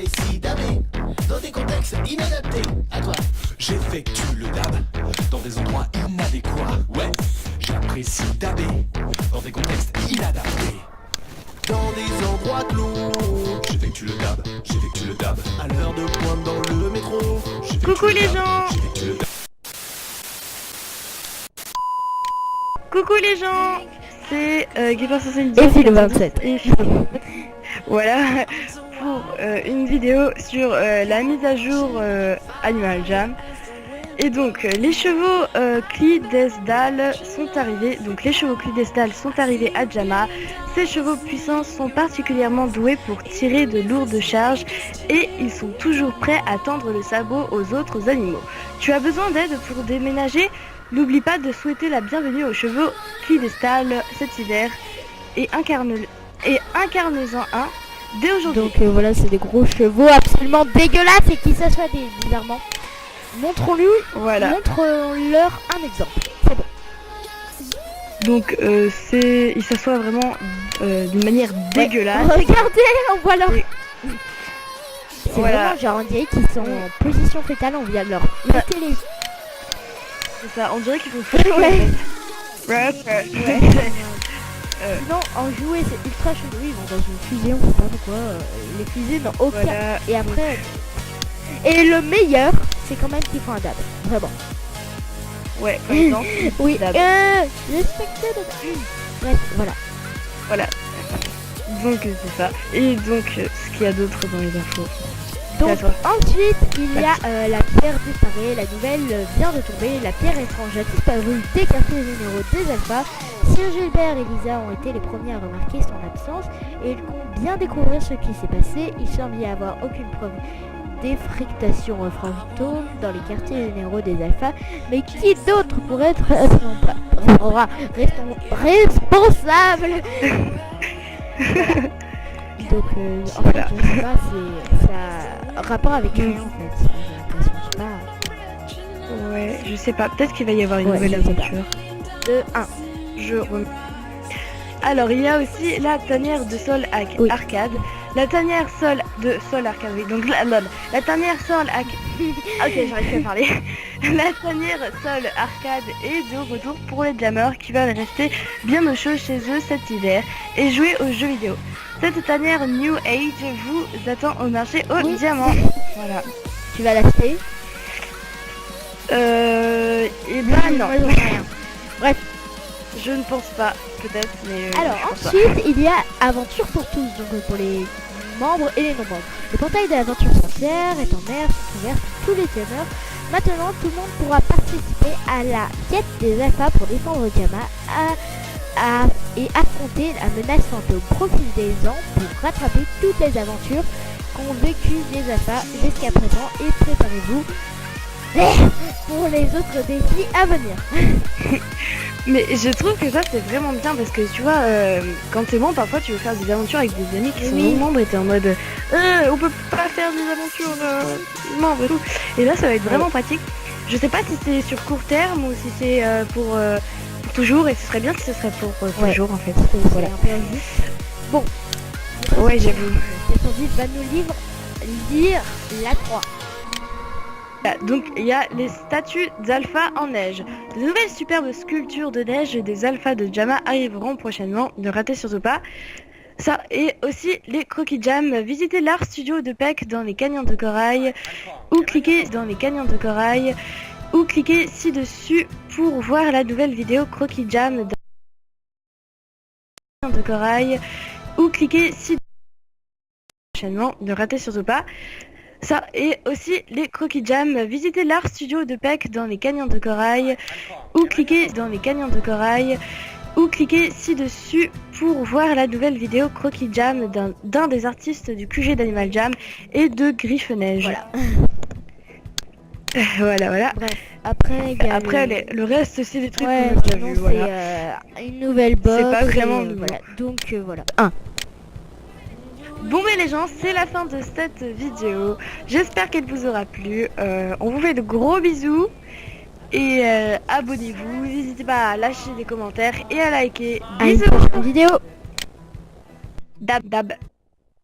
J'apprécie daber dans des contextes inadaptés. À toi. J'effectue le dab dans des endroits inadéquats. Ouais, j'apprécie daber dans des contextes inadaptés. Dans des endroits clos. J'effectue le dab À l'heure de pointe dans le métro. J'effectue Coucou le les dab, gens. j'effectue le dab. Coucou les gens, c'est Guy570 Et c'est le 27. et voilà pour une vidéo sur la mise à jour Animal Jam. Et donc les chevaux Clydesdale sont arrivés. Donc les chevaux Clydesdale sont arrivés à Jama. Ces chevaux puissants sont particulièrement doués pour tirer de lourdes charges et ils sont toujours prêts à tendre le sabot aux autres animaux. Tu as besoin d'aide pour déménager? N'oublie pas de souhaiter la bienvenue aux chevaux Clydesdale cet hiver et incarne-en un dès aujourd'hui. Donc voilà, c'est des gros chevaux absolument dégueulasses et qui s'assoient bizarrement. Montrons-lui, Voilà. montre-leur un exemple. C'est bon. Donc il s'assoit vraiment d'une manière dégueulasse. Regardez, on voit leur... Et- C'est Voilà. vraiment genre on dirait qu'ils sont en position fétale, on vient de leur péter les... C'est ça, on dirait qu'ils font foutre Ouais. Ouais. Non, en jouet c'est ultra chelou, ils vont dans une fusée, on sait pas pourquoi. Les fusées n'ont aucun... Voilà. Et après... Et le meilleur, c'est quand même qu'ils font un dab. Vraiment. Ouais, par exemple. Oui, Dab. respectez le... Bref, voilà. Voilà. Donc c'est ça. Et donc ce qu'il y a d'autre dans les infos. Donc C'est à toi. ensuite il y a la pierre disparue, la nouvelle vient de tomber, la pierre étrange a disparu des quartiers généraux des alphas. Sir Gilbert et Lisa ont été les premiers à remarquer son absence et ils comptent bien découvrir ce qui s'est passé. Il semble y avoir aucune preuve d'effractation fantôme dans les quartiers généraux des alphas, mais qui d'autre pourrait être responsable? Donc en fait je sais pas, ça a rapport avec rien en fait, j'ai l'impression, je sais pas. Ouais, je sais pas. Peut-être qu'il va y avoir une Ouais, nouvelle je sais pas. aventure. 2, 1. Alors il y a aussi la tanière de sol Oui. arcade. La tanière sol de sol arcade, oui. Donc la tanière sol ok, j'arrive plus à parler. La tanière sol arcade est de retour pour les jammers qui veulent rester bien au chaud chez eux cet hiver et jouer aux jeux vidéo. Cette tanière New Age vous attend au marché au Oui. diamant. Voilà. Tu vas l'acheter? Et bah non. Moi, j'en sais rien. Bref, Je ne pense pas, peut-être, mais alors je pense pas. ensuite il y a Aventure pour tous, donc pour les membres et les non-membres. Le portail de l'Aventure Frontière est en mer, c'est ouvert pour tous les jammers. Maintenant tout le monde pourra participer à la quête des alphas pour défendre Jama et affronter la menace fantôme. Profitez-en pour rattraper toutes les aventures qu'ont vécu les alphas jusqu'à présent et préparez-vous pour les autres défis à venir. Mais je trouve que ça c'est vraiment bien parce que tu vois, quand t'es bon, parfois tu veux faire des aventures avec des amis qui sont Oui. non membres et t'es en mode on peut pas faire des aventures membres et tout. Et là ça va être vraiment pratique. Je sais pas si c'est sur court terme ou si c'est pour toujours, et ce serait bien si ce serait pour toujours en fait. Voilà. Voilà. Un peu injuste. Bon. Ouais, j'avoue. Cette va nous lire la 3. Voilà, donc il y a les statues d'alpha en neige. De nouvelles superbes sculptures de neige des alphas de Jama arriveront prochainement, ne ratez surtout pas. Ça, et aussi les croquis jam. Visitez l'art studio de Peck dans les canyons de corail ou cliquez dans les canyons de corail ou cliquez ci-dessus pour voir la nouvelle vidéo croquis jam dans les canyons de corail ou cliquez ci prochainement, ne ratez surtout pas. Ça, et aussi les croquis jam. Visitez l'art studio de Peck dans les canyons de corail ou cliquez dans les canyons de corail ou cliquez ci-dessus pour voir la nouvelle vidéo croquis jam d'un des artistes du QG d'Animal Jam et de Griffeneige. Voilà. Voilà. Bref. Après, il y a Le reste c'est des trucs ouais, qu'on a déjà sinon, vus, c'est voilà. une nouvelle box. C'est pas vraiment et, nouveau. voilà. Donc voilà. Bon mais les gens, c'est la fin de cette vidéo. J'espère qu'elle vous aura plu. On vous fait de gros bisous. Et abonnez-vous. N'hésitez pas à lâcher des commentaires et à liker. À une Bisous. prochaine vidéo. Dab dab.